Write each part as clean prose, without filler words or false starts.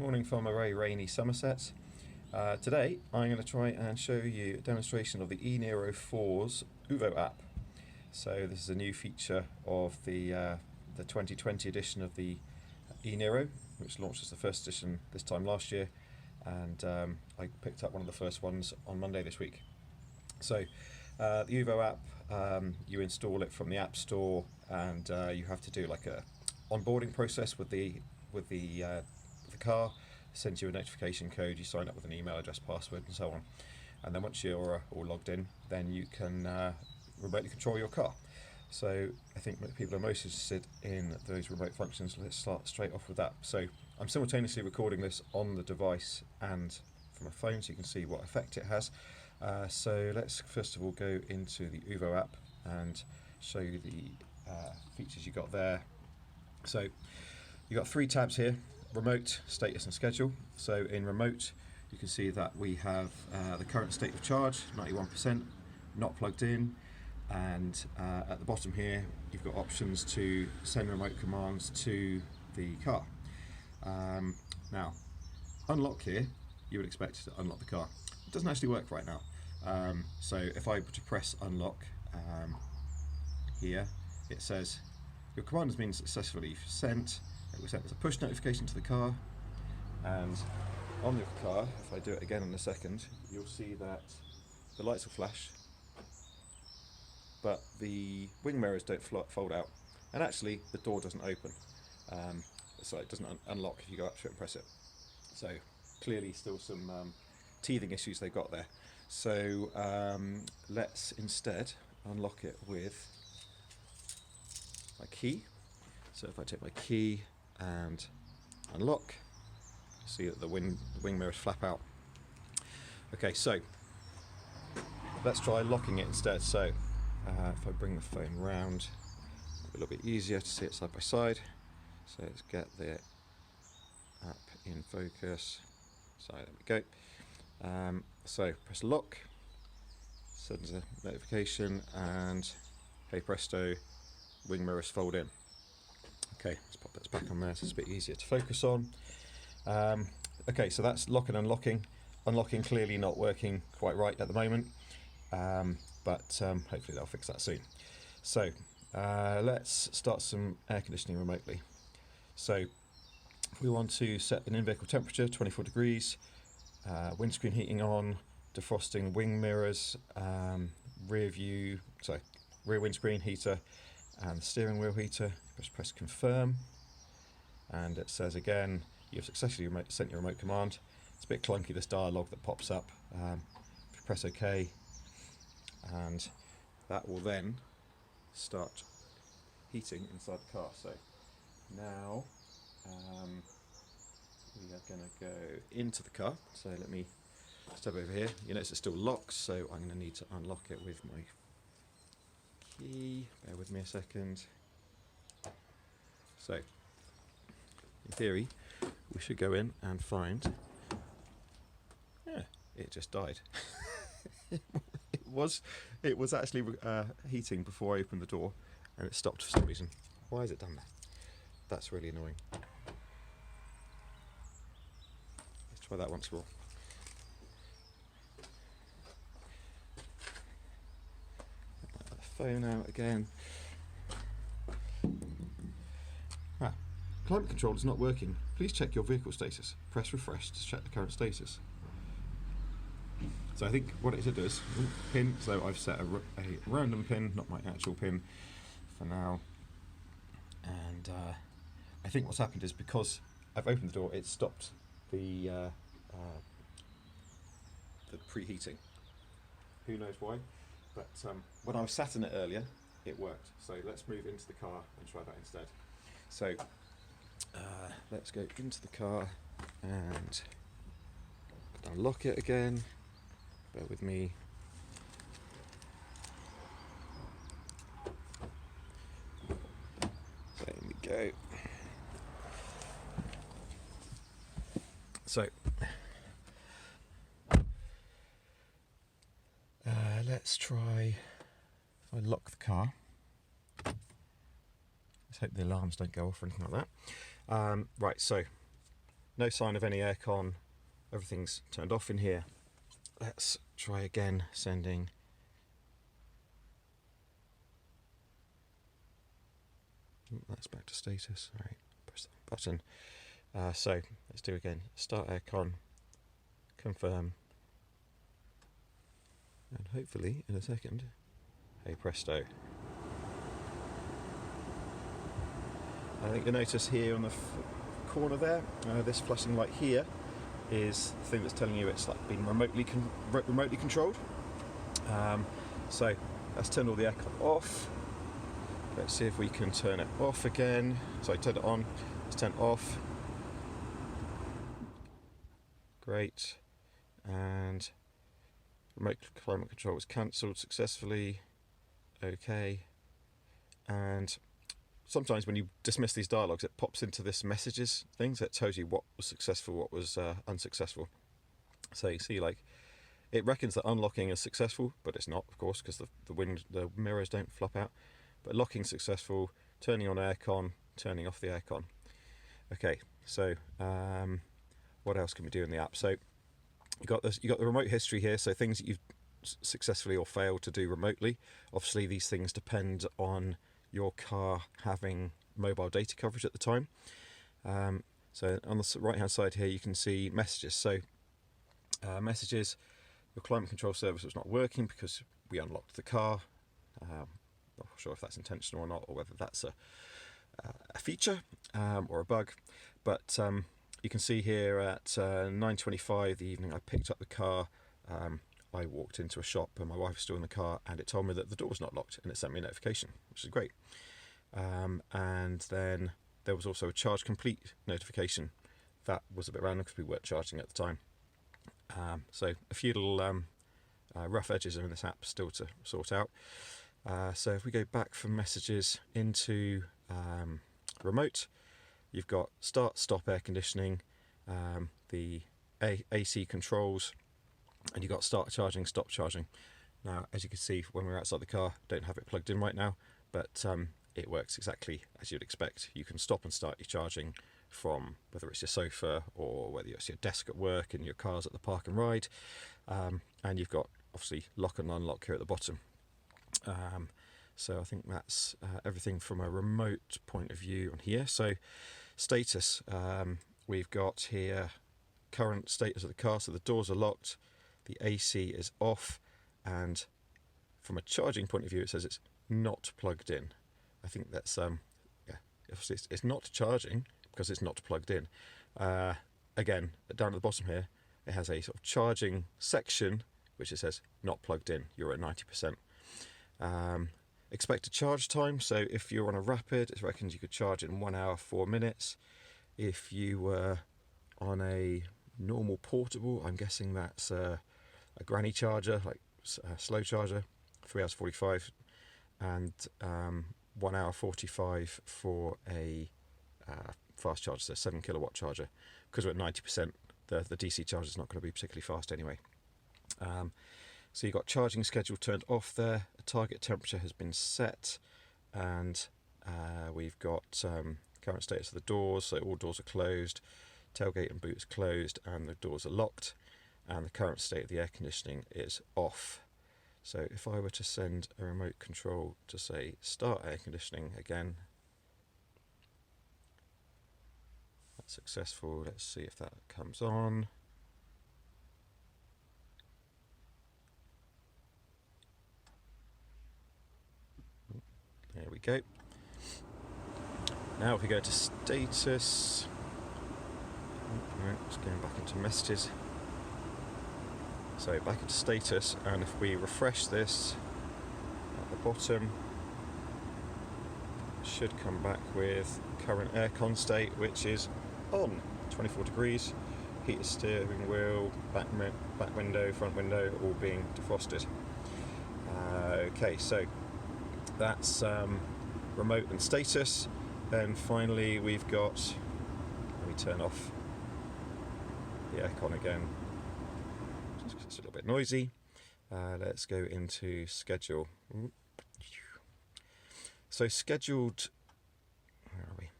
Morning from a very rainy Somerset. Today I'm going to try and show you a demonstration of the e-Niro 4's Uvo app. So this is a new feature of the 2020 edition of the e-Niro, which launched as the first edition this time last year, and I picked up one of the first ones on Monday this week. So the Uvo app, you install it from the App Store, and you have to do like a onboarding process with the car. Sends you a notification code, you sign up with an email address, password and so on, and then once you're all logged in, then you can remotely control your car. So I think people are most interested in those remote functions. Let's start straight off with that. So I'm simultaneously recording this on the device and from a phone, so you can see what effect it has. So let's first of all go into the Uvo app and show you the features you got there. So you've got three tabs here: remote, status and schedule. So in remote you can see that we have the current state of charge, 91%, not plugged in, and at the bottom here you've got options to send remote commands to the car. Now unlock here, you would expect to unlock the car. It doesn't actually work right now. So if I were to press unlock here, it says your command has been successfully sent. It was sent as a push notification to the car, and on the car, if I do it again in a second, you'll see that the lights will flash, but the wing mirrors don't fold out, and actually the door doesn't open, so it doesn't unlock if you go up to it and press it. So clearly still some teething issues they've got there. So let's instead unlock it with my key. So if I take my key and unlock, see that the wing mirrors flap out. Okay, so let's try locking it instead. So if I bring the phone round, a little bit easier to see it side by side. So let's get the app in focus. So there we go. So press lock, sends a notification, and hey presto, wing mirrors fold in. Okay, let's pop this back on there so it's a bit easier to focus on. Okay, so that's lock and unlocking. Unlocking clearly not working quite right at the moment, but hopefully they'll fix that soon. So let's start some air conditioning remotely. So we want to set an in-vehicle temperature, 24 degrees, windscreen heating on, defrosting wing mirrors, rear windscreen heater, and the steering wheel heater. Press confirm, and it says again you've successfully sent your remote command. It's a bit clunky, this dialogue that pops up. Press OK, and that will then start heating inside the car. So now we are going to go into the car. So let me step over here. You notice it's still locked, so I'm going to need to unlock it with my key. Bear with me a second. So in theory we should go in and find, yeah, it just died. it was actually heating before I opened the door, and it stopped for some reason. Why has it done that? That's really annoying. Let's try that once more. Get the phone out again. Climate control is not working. Please check your vehicle status. Press refresh to check the current status. So I think what it does, pin, so I've set a random pin, not my actual pin for now. And I think what's happened is because I've opened the door, it stopped the preheating. Who knows why? But when I was sat in it earlier, it worked. So let's move into the car and try that instead. So let's go into the car and unlock it again. Bear with me. There we go. So let's try, if I lock the car, let's hope the alarms don't go off or anything like that. Right, so no sign of any aircon. Everything's turned off in here. Let's try again sending. That's back to status. All right, press the button. So let's do again. Start aircon, confirm, and hopefully in a second, hey presto. I think you'll notice here on the corner there, this flashing light here is the thing that's telling you it's like being remotely controlled. So let's turn all the aircon off. Let's see if we can turn it off again. So I turned it on. Let's turn it off. Great. And remote climate control was cancelled successfully. Okay. And sometimes when you dismiss these dialogues, it pops into this messages thing that tells you what was successful, what was unsuccessful. So you see, like, it reckons that unlocking is successful, but it's not, of course, because the mirrors don't flop out. But locking successful, turning on aircon, turning off the aircon. Okay, so what else can we do in the app? So you got the remote history here, so things that you've successfully or failed to do remotely. Obviously, these things depend on your car having mobile data coverage at the time. So on the right hand side here, you can see messages. So messages, your climate control service was not working because we unlocked the car. Not sure if that's intentional or not, or whether that's a feature or a bug. But you can see here at 9:25 the evening, I picked up the car. I walked into a shop and my wife was still in the car, and it told me that the door was not locked, and it sent me a notification, which is great. And then there was also a charge complete notification. That was a bit random because we weren't charging at the time. So a few little rough edges are in this app still to sort out. So if we go back from messages into remote, you've got start, stop air conditioning, the AC controls, and you've got start charging, stop charging. Now, as you can see, when we're outside the car, don't have it plugged in right now, but it works exactly as you'd expect. You can stop and start your charging from whether it's your sofa or whether it's your desk at work and your car's at the park and ride. And you've got obviously lock and unlock here at the bottom. So I think that's everything from a remote point of view on here. So status, we've got here current status of the car. So the doors are locked, the AC is off, and from a charging point of view, it says it's not plugged in. I think that's obviously it's not charging because it's not plugged in. Again, down at the bottom here, it has a sort of charging section which it says not plugged in. You're at 90%. Expected charge time. So if you're on a rapid, it reckons you could charge in 1 hour 4 minutes. If you were on a normal portable, I'm guessing that's a granny charger, like a slow charger, 3 hours 45, and 1 hour 45 for a fast charger, so 7 kilowatt charger. Because we're at 90%, the DC charger is not going to be particularly fast anyway. So you've got charging schedule turned off there, a target temperature has been set, and we've got current status of the doors, so all doors are closed, tailgate and boot is closed, and the doors are locked, and the current state of the air conditioning is off. So if I were to send a remote control to say start air conditioning again, that's successful. Let's see if that comes on. There we go. Now if we go to status, just going back into messages. So back into status, and if we refresh this at the bottom, it should come back with current aircon state, which is on, 24 degrees, heated steering wheel, back window, front window, all being defrosted. Okay, so that's remote and status. Then finally we've got, let me turn off the aircon again, just 'cause it's a little bit noisy. Let's go into schedule. So scheduled, where are we?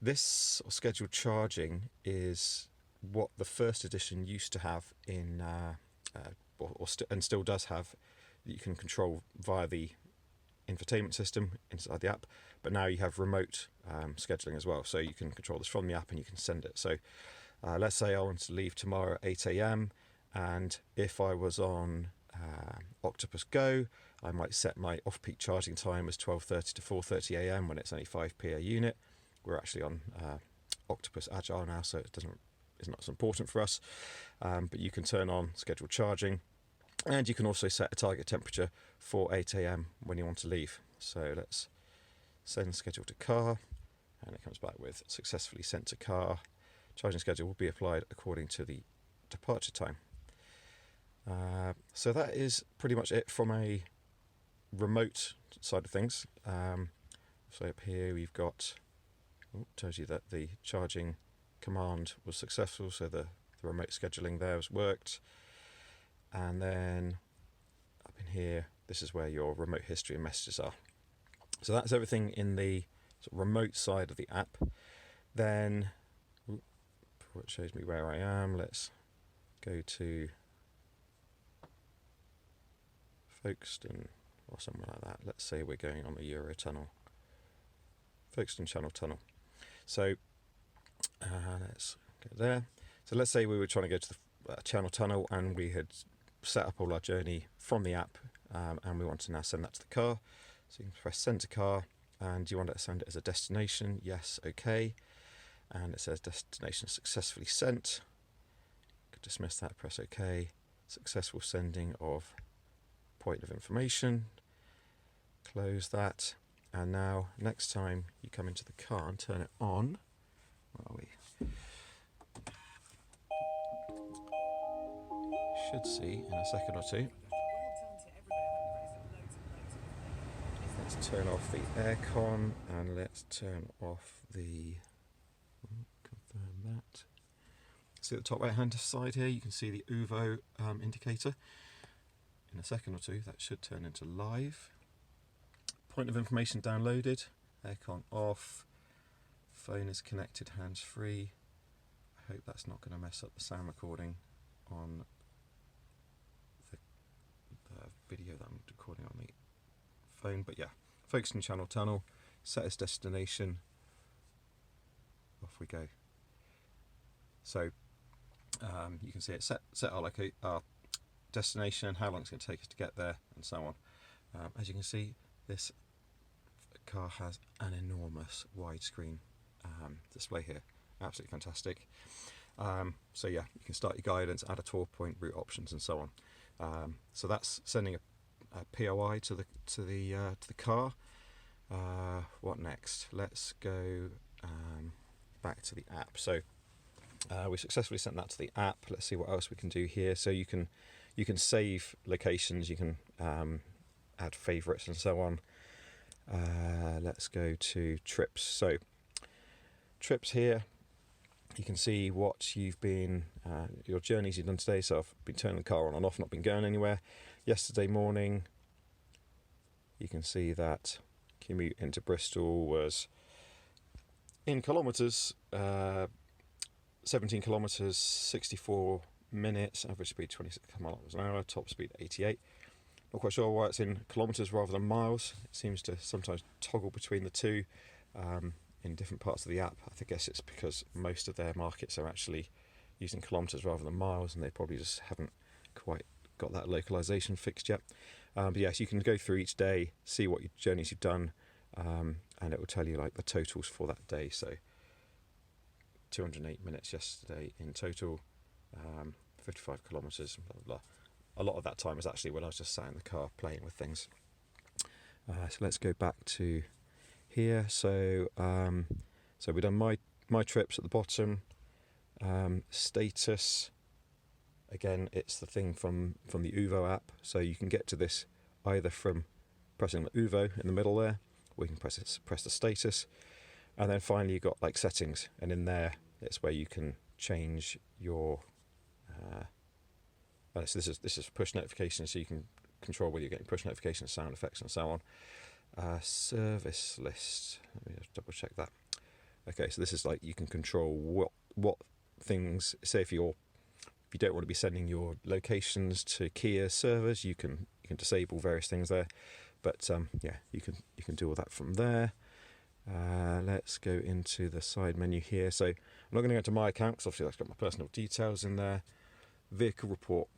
This scheduled charging is what the first edition used to have in, and still does have, that you can control via the infotainment system inside the app, but now you have remote scheduling as well, so you can control this from the app and you can send it. So let's say I want to leave tomorrow at 8 a.m. and if I was on Octopus Go, I might set my off-peak charging time as 12:30 to 4:30 a.m. when it's only 5p a unit. We're actually on Octopus Agile now, so it's not as important for us, but you can turn on scheduled charging. And you can also set a target temperature for 8 a.m. when you want to leave. So let's send schedule to car, and it comes back with successfully sent to car. Charging schedule will be applied according to the departure time. So that is pretty much it from a remote side of things. So up here we've got, tells you that the charging command was successful, so the remote scheduling there has worked. And then up in here, this is where your remote history and messages are. So that's everything in the sort of remote side of the app. Then, before it shows me where I am, let's go to Folkestone or somewhere like that. Let's say we're going on the Eurotunnel, Folkestone Channel Tunnel. So let's go there. So let's say we were trying to go to the Channel Tunnel and we had set up all our journey from the app, and we want to now send that to the car. So you can press send to car, and you want to send it as a destination. Yes, okay. And it says destination successfully sent. Could dismiss that, press OK. Successful sending of point of information. Close that. And now next time you come into the car and turn it on, where are we? Should see in a second or two. Let's turn off the aircon and let's turn off the, confirm that. See at the top right hand side here, you can see the Uvo indicator. In a second or two that should turn into live. Point of information downloaded, aircon off, phone is connected hands-free. I hope that's not going to mess up the sound recording on the video that I'm recording on the phone, but yeah, Folkestone Channel Tunnel, set as destination, off we go. So you can see it set our destination, how long it's going to take us to get there, and so on. As you can see, this car has an enormous widescreen display here, absolutely fantastic. So yeah, you can start your guidance, add a tour point, route options, and so on. So that's sending a POI to the car. What next? Let's go back to the app. So we successfully sent that to the app. Let's see what else we can do here. So you can save locations, you can add favorites and so on. Let's go to trips. So trips here, you can see what you've been, your journeys you've done today. So I've been turning the car on and off, not been going anywhere. Yesterday morning, you can see that commute into Bristol was, in kilometres, 17 kilometres, 64 minutes, average speed 26 miles an hour, top speed 88. Not quite sure why it's in kilometres rather than miles. It seems to sometimes toggle between the two in different parts of the app. I guess it's because most of their markets are actually using kilometres rather than miles, and they probably just haven't quite got that localization fixed yet. But yes, you can go through each day, see what journeys you've done, and it will tell you like the totals for that day. So 208 minutes yesterday in total, 55 kilometres, blah, blah, blah. A lot of that time was actually when I was just sat in the car playing with things. So let's go back to here. So so we've done my trips at the bottom. Status, again, it's the thing from the Uvo app. So you can get to this either from pressing the Uvo in the middle there, or you can press the status, and then finally you've got like settings, and in there it's where you can change your so this is push notifications, so you can control whether you're getting push notifications, sound effects, and so on. Service list, let me just double check that. Okay, so this is like you can control what things. Say if you don't want to be sending your locations to Kia servers, you can disable various things there. But yeah, you can do all that from there. Let's go into the side menu here. So I'm not going to go into my account because obviously that's got my personal details in there. Vehicle report.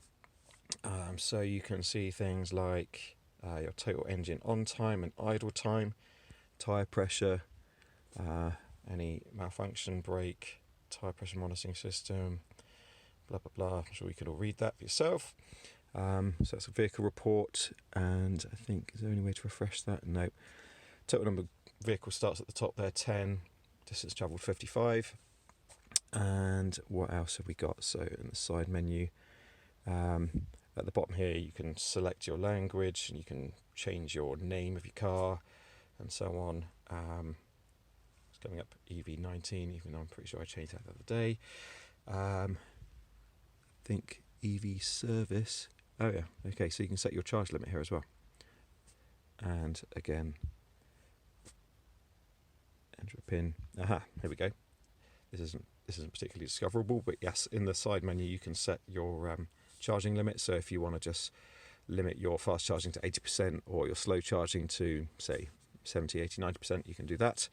So you can see things like your total engine on time and idle time, tyre pressure, any malfunction, brake, tyre pressure monitoring system, blah blah blah. I'm sure you can all read that for yourself. So that's a vehicle report, and I think, is there any way to refresh that? No. Total number of vehicles starts at the top there, 10. Distance travelled 55. And what else have we got? So in the side menu, at the bottom here, you can select your language and you can change your name of your car and so on. It's coming up EV19, even though I'm pretty sure I changed that the other day. I think EV service. Oh yeah, okay, so you can set your charge limit here as well. And again, enter a pin. Aha, here we go. This isn't particularly discoverable, but yes, in the side menu you can set your charging limit. So if you want to just limit your fast charging to 80% or your slow charging to say 70, 80, 90%, you can do that.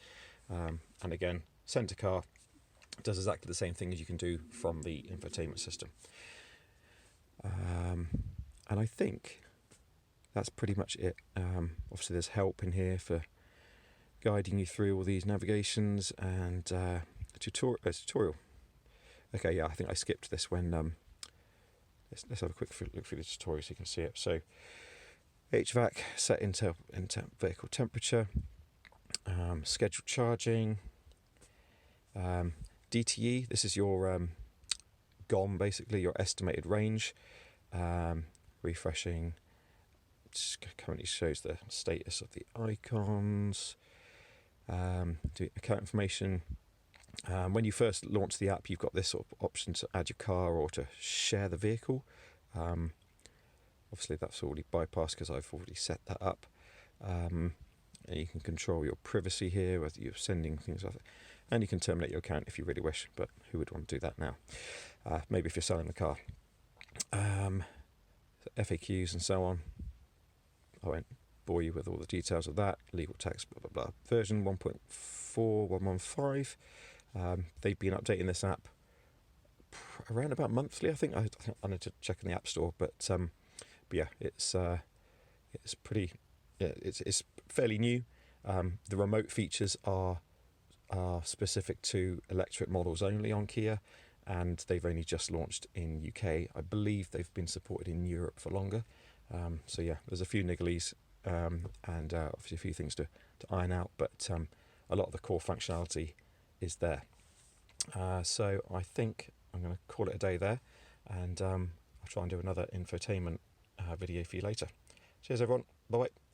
And again, Centre Car does exactly the same thing as you can do from the infotainment system. And I think that's pretty much it. Obviously there's help in here for guiding you through all these navigations and a tutorial. Okay, yeah, I think I skipped this when let's have a quick look through the tutorial so you can see it. So HVAC set into vehicle temperature, scheduled charging, DTE, this is your GOM, basically your estimated range. Refreshing currently shows the status of the icons. Do account information. When you first launch the app, you've got this sort of option to add your car or to share the vehicle. Obviously that's already bypassed because I've already set that up. And you can control your privacy here, whether you're sending things like that. And you can terminate your account if you really wish, but who would want to do that now? Maybe if you're selling the car. FAQs and so on. I won't bore you with all the details of that. Legal text, blah, blah, blah. Version 1.4115. They've been updating this app around about monthly, I think. I need to check in the App Store, but yeah, it's pretty. Yeah, it's fairly new. The remote features are specific to electric models only on Kia, and they've only just launched in UK. I believe they've been supported in Europe for longer. So yeah, there's a few nigglies and obviously a few things to iron out, but a lot of the core functionality is there. So I think I'm going to call it a day there, and I'll try and do another infotainment video for you later. Cheers everyone, bye bye.